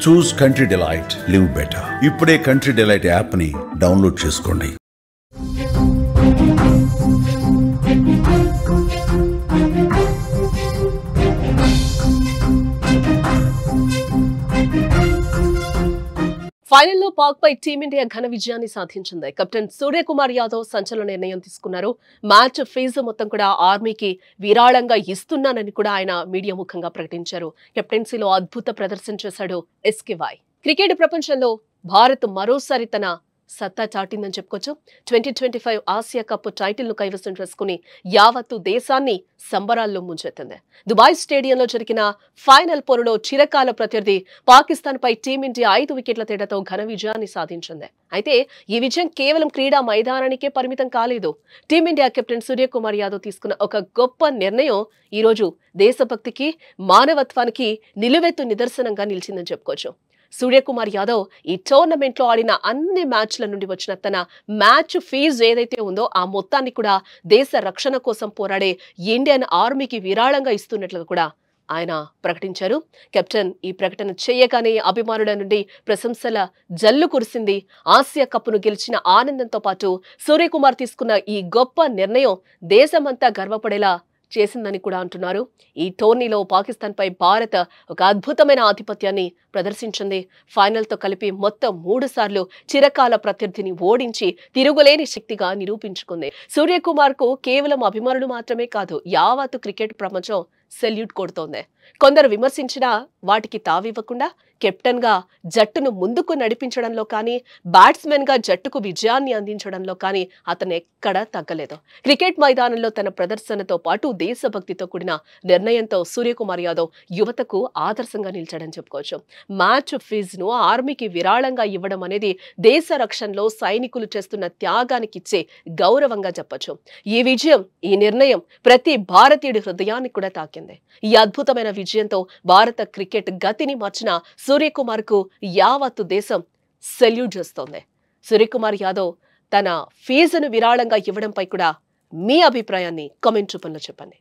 చూస్ country delight, live better. ఇప్పుడే country delight app ని download చేసుకోండి. ఫైనల్లో పాక్ పై టీమిండియా ఘన విజయాన్ని సాధించింది. కెప్టెన్ సూర్యకుమార్ యాదవ్ సంచలన నిర్ణయం తీసుకున్నారు. మ్యాచ్ ఫీజు మొత్తం కూడా ఆర్మీకి విరాళంగా ఇస్తున్నానని కూడా ఆయన మీడియా ముఖంగా ప్రకటించారు. కెప్టెన్సీలో అద్భుత ప్రదర్శన చేశాడు ఎస్కేవై. క్రికెట్ ప్రపంచంలో భారత్ మరోసారి తన సత్తా చాటిందని చెప్పుకోవచ్చు. 2025 ఆసియా కప్ టైటిల్ ను కైవసం చేసుకుని యావత్తు దేశాన్ని సంబరాల్లో ముంచెత్తింది. దుబాయ్ స్టేడియంలో జరిగిన ఫైనల్ పోరులో చిరకాల ప్రత్యర్థి పాకిస్తాన్ పై టీమిండియా 5 వికెట్ల తేడాతో ఘన విజయాన్ని సాధించింది. అయితే ఈ విజయం కేవలం క్రీడా మైదానానికే పరిమితం కాలేదు. టీమిండియా కెప్టెన్ సూర్యకుమార్ యాదవ్ తీసుకున్న ఒక గొప్ప నిర్ణయం ఈ రోజు దేశభక్తికి, మానవత్వానికి నిలువెత్తు నిదర్శనంగా నిలిచిందని చెప్పుకోవచ్చు. సూర్యకుమార్ యాదవ్ ఈ టోర్నమెంట్ లో ఆడిన అన్ని మ్యాచ్ల నుండి వచ్చిన తన మ్యాచ్ ఫీజు ఏదైతే ఉందో ఆ మొత్తాన్ని కూడా దేశ రక్షణ కోసం పోరాడే ఇండియన్ ఆర్మీకి విరాళంగా ఇస్తున్నట్లుగా కూడా ఆయన ప్రకటించారు. కెప్టెన్ ఈ ప్రకటన చేయగానే అభిమానుల నుండి ప్రశంసల జల్లు కురిసింది. ఆసియా కప్ను గెలిచిన ఆనందంతో పాటు సూర్యకుమార్ తీసుకున్న ఈ గొప్ప నిర్ణయం దేశమంతా గర్వపడేలా చేసిందని కూడా అంటున్నారు. ఈ టోర్నీలో పాకిస్తాన్ పై భారత్ ఒక అద్భుతమైన ఆధిపత్యాన్ని ప్రదర్శించింది. ఫైనల్ తో కలిపి మొత్తం 3 సార్లు చిరకాల ప్రత్యర్థిని ఓడించి తిరుగులేని శక్తిగా నిరూపించుకుంది. సూర్యకుమార్ కు కేవలం అభిమానులు మాత్రమే కాదు, యావత్తు క్రికెట్ ప్రపంచం సెల్యూట్ కొడుతోంది. కొందరు విమర్శించినా వాటికి తావివ్వకుండా కెప్టెన్ గా జట్టును ముందుకు నడిపించడంలో కానీ, బ్యాట్స్మెన్ గా జట్టుకు విజయాన్ని అందించడంలో కానీ అతను ఎక్కడా తగ్గలేదు. క్రికెట్ మైదానంలో తన ప్రదర్శనతో పాటు దేశభక్తితో కూడిన నిర్ణయంతో సూర్యకుమార్ యాదవ్ యువతకు ఆదర్శంగా నిలిచాడని చెప్పుకోవచ్చు. మ్యాచ్ ఫీజును ఆర్మీకి విరాళంగా ఇవ్వడం అనేది దేశ రక్షణలో సైనికులు చేస్తున్న త్యాగానికి ఇచ్చే గౌరవంగా చెప్పొచ్చు. ఈ విజయం, ఈ నిర్ణయం ప్రతి భారతీయుడి హృదయాన్ని కూడా తాకింది. ఈ అద్భుతమైన విజయంతో భారత క్రికెట్ గతిని మార్చిన సూర్యకుమార్ కు యావత్తు దేశం సెల్యూట్ చేస్తోంది. సూర్యకుమార్ యాదవ్ తన ఫీజును విరాళంగా ఇవ్వడంపై కూడా మీ అభిప్రాయాన్ని కామెంట్ రూపంలో చెప్పండి.